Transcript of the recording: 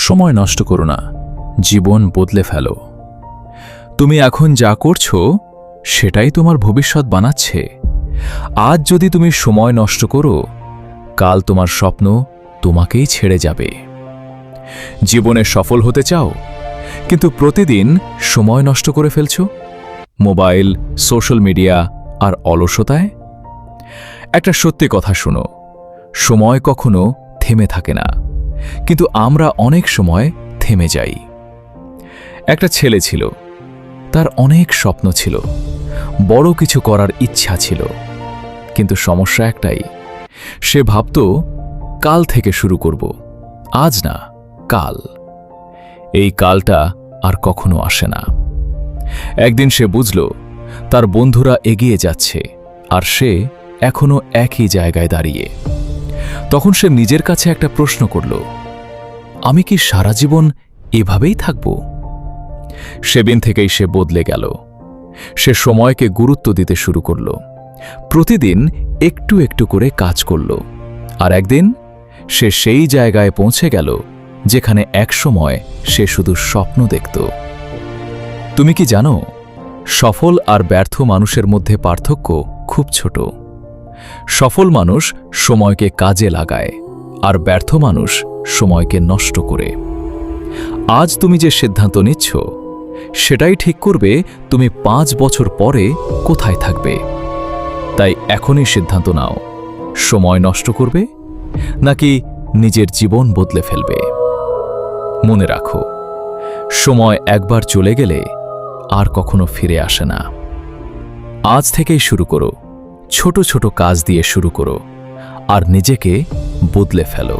সময় নষ্ট করো না, জীবন বদলে ফেলো। তুমি এখন যা করছো সেটাই তোমার ভবিষ্যৎ বানাচ্ছে। আজ যদি তুমি সময় নষ্ট করো, কাল তোমার স্বপ্ন তোমাকেই ছেড়ে যাবে। জীবনে সফল হতে চাও, কিন্তু প্রতিদিন সময় নষ্ট করে ফেলছো মোবাইল, সোশ্যাল মিডিয়া আর অলসতায়। একটা সত্যি কথা শোনো, সময় কখনো থেমে থাকে না, কিন্তু আমরা অনেক সময় থেমে যাই। একটা ছেলে ছিল, তার অনেক স্বপ্ন ছিল, বড় কিছু করার ইচ্ছা ছিল, কিন্তু সমস্যা একটাই, সে ভাবত কাল থেকে শুরু করব, আজ না, কাল। এই কালটা আর কখনো আসে না। একদিন সে বুঝল তার বন্ধুরা এগিয়ে যাচ্ছে আর সে এখনো একই জায়গায় দাঁড়িয়ে। তখন সে নিজের কাছে একটা প্রশ্ন করল, আমি কি সারা জীবন এভাবেই থাকব? সেদিন থেকেই সে বদলে গেল। সে সময়কে গুরুত্ব দিতে শুরু করল, প্রতিদিন একটু একটু করে কাজ করল, আর একদিন সে সেই জায়গায় পৌঁছে গেল যেখানে একসময় সে শুধু স্বপ্ন দেখত। তুমি কি জানো, সফল আর ব্যর্থ মানুষের মধ্যে পার্থক্য খুব ছোট। সফল মানুষ সময়কে কাজে লাগায়, আর ব্যর্থ মানুষ সময়কে নষ্ট করে। আজ তুমি যে সিদ্ধান্ত নিচ্ছ, সেটাই ঠিক করবে তুমি 5 বছর পরে কোথায় থাকবে। তাই এখনই সিদ্ধান্ত নাও, সময় নষ্ট করবে নাকি নিজের জীবন বদলে ফেলবে। মনে রাখো, সময় একবার চলে গেলে আর কখনো ফিরে আসে না। আজ থেকেই শুরু করো, ছোট ছোট কাজ দিয়ে শুরু করো, আর নিজেকে বদলে ফেলো।